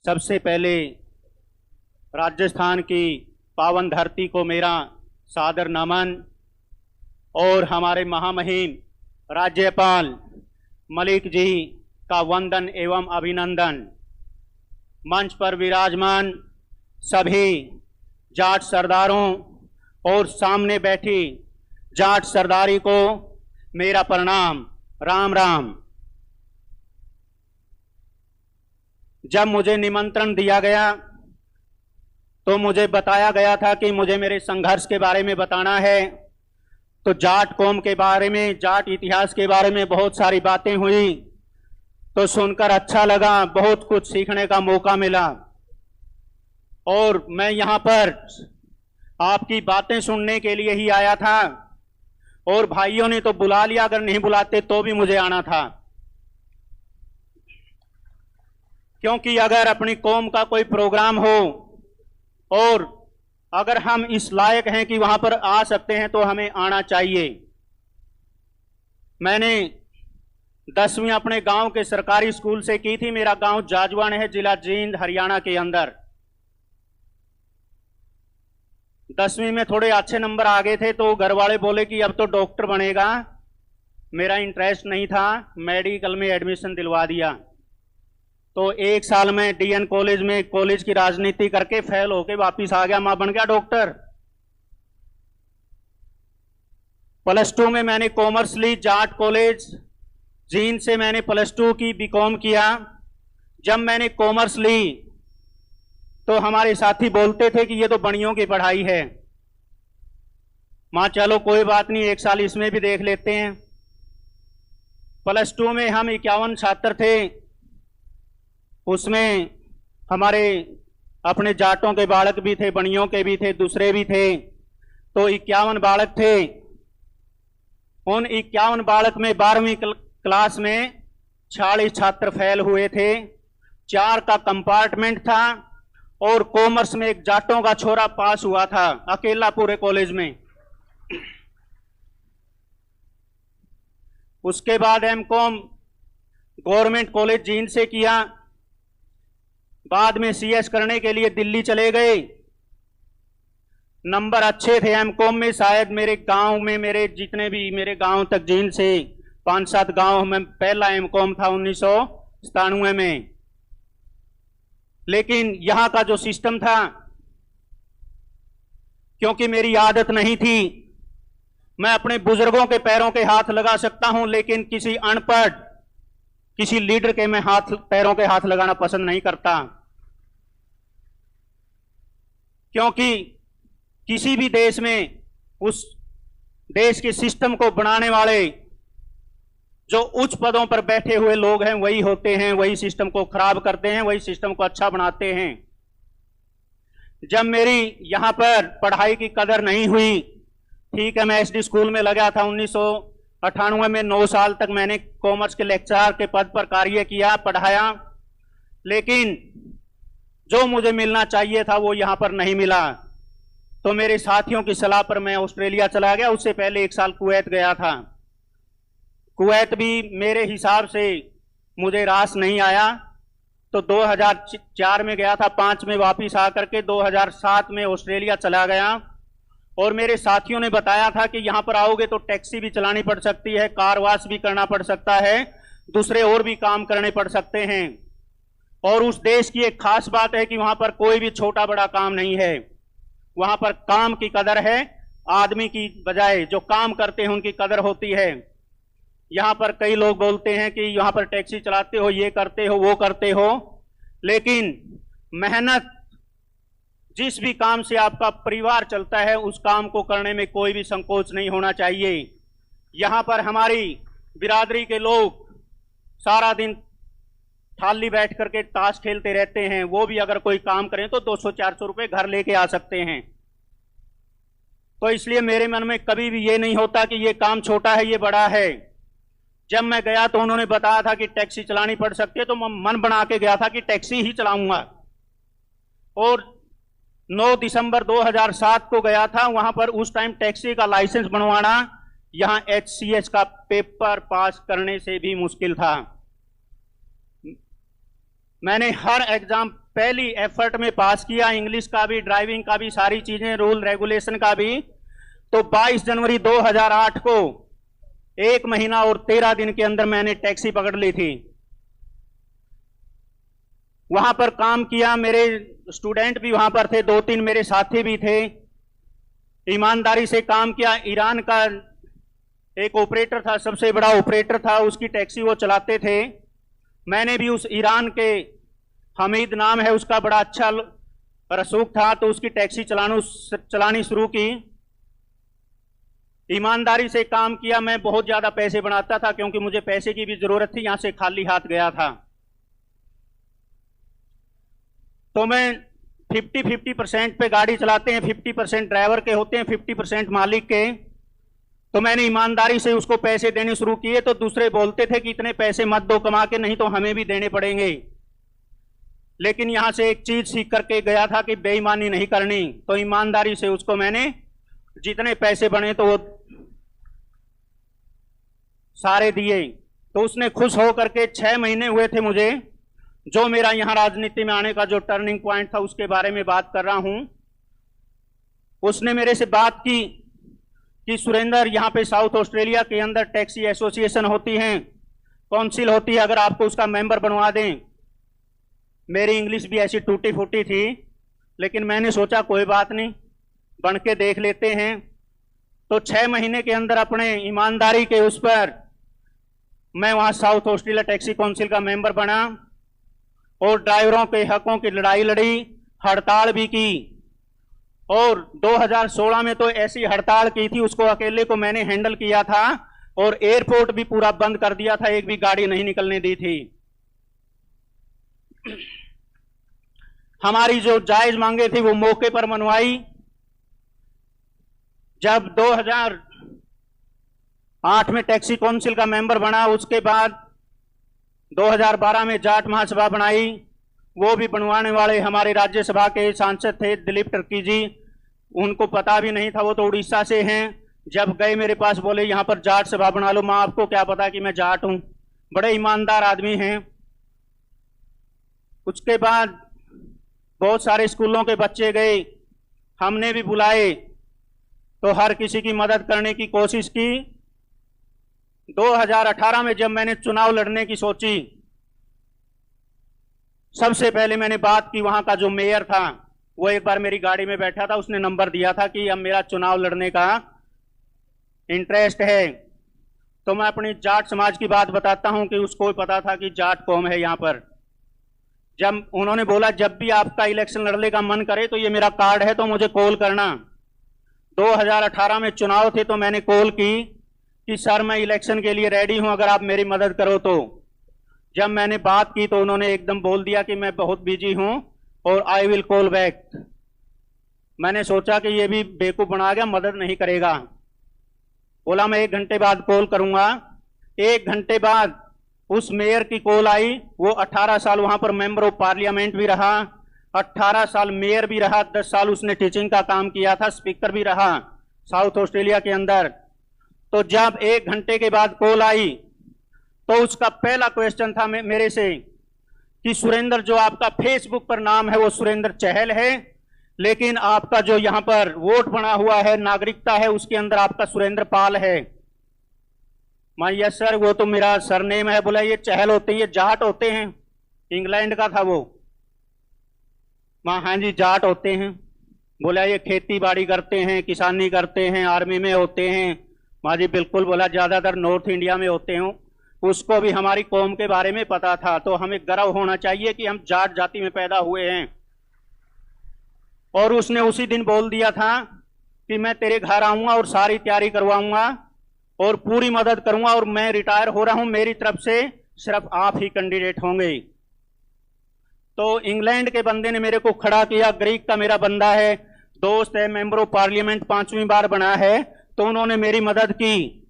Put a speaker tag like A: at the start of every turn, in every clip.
A: सबसे पहले राजस्थान की पावन धरती को मेरा सादर नमन और हमारे महामहिम राज्यपाल मलिक जी का वंदन एवं अभिनंदन। मंच पर विराजमान सभी जाट सरदारों और सामने बैठी जाट सरदारी को मेरा प्रणाम। राम राम। जब मुझे निमंत्रण दिया गया तो मुझे बताया गया था कि मुझे मेरे संघर्ष के बारे में बताना है। तो जाट कौम के बारे में, जाट इतिहास के बारे में बहुत सारी बातें हुई, तो सुनकर अच्छा लगा, बहुत कुछ सीखने का मौका मिला। और मैं यहाँ पर आपकी बातें सुनने के लिए ही आया था, और भाइयों ने तो बुला लिया, अगर नहीं बुलाते तो भी मुझे आना था। क्योंकि अगर अपनी कौम का कोई प्रोग्राम हो और अगर हम इस लायक हैं कि वहां पर आ सकते हैं तो हमें आना चाहिए। मैंने 10वीं अपने गांव के सरकारी स्कूल से की थी। मेरा गांव जाजवान है, जिला जींद, हरियाणा के अंदर। 10वीं में थोड़े अच्छे नंबर आ गए थे तो घर वाले बोले कि अब तो डॉक्टर बनेगा। मेरा इंटरेस्ट नहीं था, मेडिकल में एडमिशन दिलवा दिया। तो 1 साल में डीएन कॉलेज में कॉलेज की राजनीति करके फेल होके वापिस आ गया, मां बन गया डॉक्टर। +2 में मैंने कॉमर्स ली, जाट कॉलेज जींद से मैंने +2 की बीकॉम किया। जब मैंने कॉमर्स ली तो हमारे साथी बोलते थे कि ये तो बड़ियों की पढ़ाई है। मां चलो कोई बात नहीं, 1 साल इसमें भी देख लेते हैं। +2 में हम 51 छात्र थे, उसमें हमारे अपने जाटों के बालक भी थे, बनियों के भी थे, दूसरे भी थे। तो 51 बालक थे। उन 51 बालक में 12वीं क्लास में 46 छात्र फेल हुए थे। 4 का कंपार्टमेंट था और कॉमर्स में एक जाटों का छोरा पास हुआ था, अकेला पूरे कॉलेज में। उसके बाद एमकॉम गवर्नमेंट कॉलेज जींद से किया। बाद में सीएस करने के लिए दिल्ली चले गए। नंबर अच्छे थे एमकॉम में, शायद मेरे गांव में, मेरे जितने भी मेरे गांव तक जींद से 5-7 गांव में पहला एमकॉम था 1997 में। लेकिन यहां का जो सिस्टम था, क्योंकि मेरी आदत नहीं थी, मैं अपने बुजुर्गों के पैरों के हाथ लगा सकता हूं, लेकिन किसी अनपढ़, किसी लीडर के मैं पैरों के हाथ लगाना पसंद नहीं करता। क्योंकि किसी भी देश में उस देश के सिस्टम को बनाने वाले जो उच्च पदों पर बैठे हुए लोग हैं वही होते हैं, वही सिस्टम को खराब करते हैं, वही सिस्टम को अच्छा बनाते हैं। जब मेरी यहां पर पढ़ाई की कदर नहीं हुई, ठीक है, मैं एसडी स्कूल में लगा था 1998 में। 9 साल तक मैंने कॉमर्स के लेक्चरर के पद पर कार्य किया, पढ़ाया, लेकिन जो मुझे मिलना चाहिए था वो यहां पर नहीं मिला। तो मेरे साथियों की सलाह पर मैं ऑस्ट्रेलिया चला गया। उससे पहले 1 साल कुवैत गया था। कुवैत भी मेरे हिसाब से मुझे रास नहीं आया, तो 2004 में गया था, 5 में वापिस आकर के 2007 में ऑस्ट्रेलिया चला गया। और मेरे साथियों ने बताया था कि यहां पर आओगे तो टैक्सी भी चलानी पड़ सकती है, कार वाश भी करना पड़ सकता है, दूसरे और भी काम करने पड़ सकते हैं। और उस देश की एक खास बात है कि वहां पर कोई भी छोटा बड़ा काम नहीं है। वहां पर काम की कदर है, आदमी की बजाय जो काम करते हैं उनकी कदर होती है। यहां पर कई लोग बोलते हैं कि यहां पर टैक्सी चलाते हो, ये करते हो, वो करते हो, लेकिन मेहनत, जिस भी काम से आपका परिवार चलता है उस काम को करने में कोई भी संकोच नहीं होना चाहिए। यहां पर हमारी बिरादरी के लोग सारा दिन थाली बैठ करके ताश खेलते रहते हैं, वो भी अगर कोई काम करें तो 200-400 रुपए घर लेके आ सकते हैं। तो इसलिए मेरे मन में कभी भी ये नहीं होता कि ये काम छोटा है, ये बड़ा है। जब मैं गया तो उन्होंने बताया था कि टैक्सी चलानी पड़ सकती है, तो मैं मन बना के गया था कि टैक्सी ही चलाऊंगा। और 9 दिसंबर 2007 को गया था। वहां पर उस टाइम टैक्सी का लाइसेंस बनवाना यहां HCH का पेपर पास करने से भी मुश्किल था। मैंने हर एग्जाम पहली एफर्ट में पास किया, इंग्लिश का भी, ड्राइविंग का भी, सारी चीजें, रूल रेगुलेशन का भी। तो 22 जनवरी 2008 को 1 महीना और 13 दिन के अंदर मैंने टैक्सी पकड़ ली थी। वहां पर काम किया, मेरे स्टूडेंट भी वहां पर थे, 2-3 मेरे साथी भी थे। ईमानदारी से काम किया। ईरान का एक ऑपरेटर था, सबसे बड़ा ऑपरेटर था, उसकी टैक्सी वो चलाते थे। मैंने भी उस ईरान के, हमीद नाम है उसका, बड़ा अच्छा रसूख था, तो उसकी टैक्सी चलानी शुरू की। ईमानदारी से काम किया। मैं बहुत ज्यादा पैसे बनाता था क्योंकि मुझे पैसे की भी जरूरत थी, यहां से खाली हाथ गया था। तो मैं 50-50% पे गाड़ी चलाते हैं, 50% ड्राइवर के होते हैं, 50% मालिक के। तो मैंने ईमानदारी से उसको पैसे देने शुरू किए। तो दूसरे बोलते थे कि इतने पैसे मत दो कमा के, नहीं तो हमें भी देने पड़ेंगे। लेकिन यहां से एक चीज सीख करके गया था कि बेईमानी नहीं करनी। तो ईमानदारी से उसको मैंने जितने पैसे बने तो वो सारे दिए। तो उसने खुश होकर के, 6 महीने हुए थे मुझे, जो मेरा यहां राजनीति में आने का जो टर्निंग पॉइंट था उसके बारे में बात कर रहा हूं। उसने मेरे से बात की कि सुरेंद्र, यहां पे साउथ ऑस्ट्रेलिया के अंदर टैक्सी एसोसिएशन होती है, काउंसिल होती है, अगर आपको उसका मेंबर बनवा दें। मेरी इंग्लिश भी ऐसी टूटी फूटी थी, लेकिन मैंने सोचा कोई बात नहीं, बन के देख लेते हैं। तो 6 महीने के अंदर अपने ईमानदारी के उस पर मैं वहां साउथ ऑस्ट्रेलिया टैक्सी काउंसिल का मेंबर बना और ड्राइवरों के हकों की लड़ाई लड़ी, हड़ताल भी की। और 2016 में तो ऐसी हड़ताल की थी, उसको अकेले को मैंने हैंडल किया था और एयरपोर्ट भी पूरा बंद कर दिया था, एक भी गाड़ी नहीं निकलने दी थी। हमारी जो जायज मांगे थी वो मौके पर मनवाई। जब 2008 में टैक्सी काउंसिल का मेंबर बना, उसके बाद 2012 में जाट महासभा बनाई। वो भी बनवाने वाले हमारे राज्यसभा के सांसद थे दिलीप टर्की जी, उनको पता भी नहीं था, वो तो उड़ीसा से हैं। जब गए मेरे पास, बोले यहां पर जाट सभा बना लो। मां, आपको क्या पता कि मैं जाट हूं? बड़े ईमानदार आदमी हैं। उसके बाद बहुत सारे स्कूलों के बच्चे गए, हमने भी बुलाए, तो हर किसी की मदद करने की कोशिश की। 2018 में जब मैंने चुनाव लड़ने की सोची, सबसे पहले मैंने बात की, वहां का जो मेयर था वो एक बार मेरी गाड़ी में बैठा था, उसने नंबर दिया था कि अब मेरा चुनाव लड़ने का इंटरेस्ट है। तो मैं अपनी जाट समाज की बात बताता हूं कि उसको पता था कि जाट कौम है यहां पर। जब उन्होंने बोला जब भी आपका इलेक्शन लड़ने का मन करे तो ये मेरा कार्ड है, तो मुझे कॉल करना। 2018 में चुनाव थे, तो मैंने कॉल की कि सर मैं इलेक्शन के लिए रेडी हूं, अगर आप मेरी मदद करो तो। जब मैंने बात की तो उन्होंने एकदम बोल दिया कि मैं बहुत बिजी हूं और आई विल कॉल बैक। मैंने सोचा कि ये भी बेवकूफ बना गया, मदद नहीं करेगा। बोला मैं 1 घंटे बाद कॉल करूंगा। 1 घंटे बाद उस मेयर की कॉल आई। वो 18 साल वहां पर मेंबर ऑफ पार्लियामेंट भी रहा, 18 साल मेयर भी रहा, 10 साल उसने टीचिंग का काम किया था, स्पीकर भी रहा साउथ ऑस्ट्रेलिया के अंदर। तो जब 1 घंटे के बाद कॉल आई तो उसका पहला क्वेश्चन था मेरे से कि सुरेंद्र, जो आपका फेसबुक पर नाम है वो सुरेंद्र चहल है, लेकिन आपका जो यहां पर वोट बना हुआ है, नागरिकता है, उसके अंदर आपका सुरेंद्र पाल है। मैं यस सर, वो तो मेरा सरनेम है। बोला ये चहल होते हैं, ये जाट होते हैं? इंग्लैंड का था वो। मां हाँ जी जाट होते हैं। बोला ये खेती बाड़ी करते हैं, किसानी करते हैं, आर्मी में होते हैं? मां जी बिल्कुल। बोला ज्यादातर नॉर्थ इंडिया में होते हैं। उसको भी हमारी कौम के बारे में पता था। तो हमें गर्व होना चाहिए कि हम जाट जाति में पैदा हुए हैं। और उसने उसी दिन बोल दिया था कि मैं तेरे घर आऊंगा और सारी तैयारी करवाऊंगा और पूरी मदद करूंगा, और मैं रिटायर हो रहा हूं, मेरी तरफ से सिर्फ आप ही कैंडिडेट होंगे। तो इंग्लैंड के बंदे ने मेरे को खड़ा किया, ग्रीक का मेरा बंदा है, दोस्त है, मेंबर ऑफ पार्लियामेंट 5वीं बार बना है, तो उन्होंने मेरी मदद की।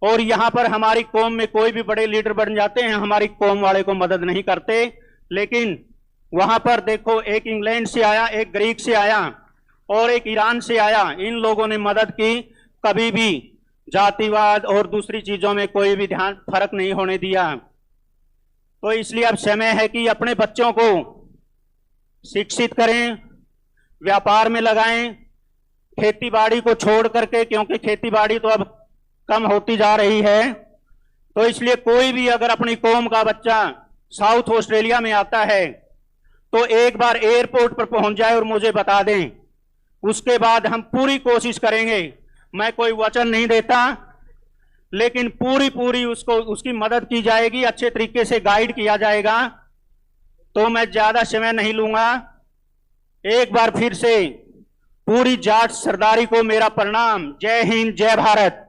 A: और यहां पर हमारी कौम में कोई भी बड़े लीडर बन जाते हैं, हमारी कौम वाले को मदद नहीं करते। लेकिन वहां पर देखो, एक इंग्लैंड से आया, एक ग्रीक से आया और एक ईरान से आया, इन लोगों ने मदद की। कभी भी जातिवाद और दूसरी चीजों में कोई भी ध्यान फर्क नहीं होने दिया। तो इसलिए अब समय है कि अपने बच्चों को शिक्षित करें, व्यापार में लगाएं, खेती बाड़ी को छोड़ करके, क्योंकि खेती बाड़ी तो अब कम होती जा रही है। तो इसलिए कोई भी अगर अपनी कौम का बच्चा साउथ ऑस्ट्रेलिया में आता है तो एक बार एयरपोर्ट पर पहुंच जाए और मुझे बता दें, उसके बाद हम पूरी कोशिश करेंगे। मैं कोई वचन नहीं देता, लेकिन पूरी उसको उसकी मदद की जाएगी, अच्छे तरीके से गाइड किया जाएगा। तो मैं ज्यादा समय नहीं लूंगा। एक बार फिर से पूरी जाट सरदारी को मेरा प्रणाम। जय हिंद, जय भारत।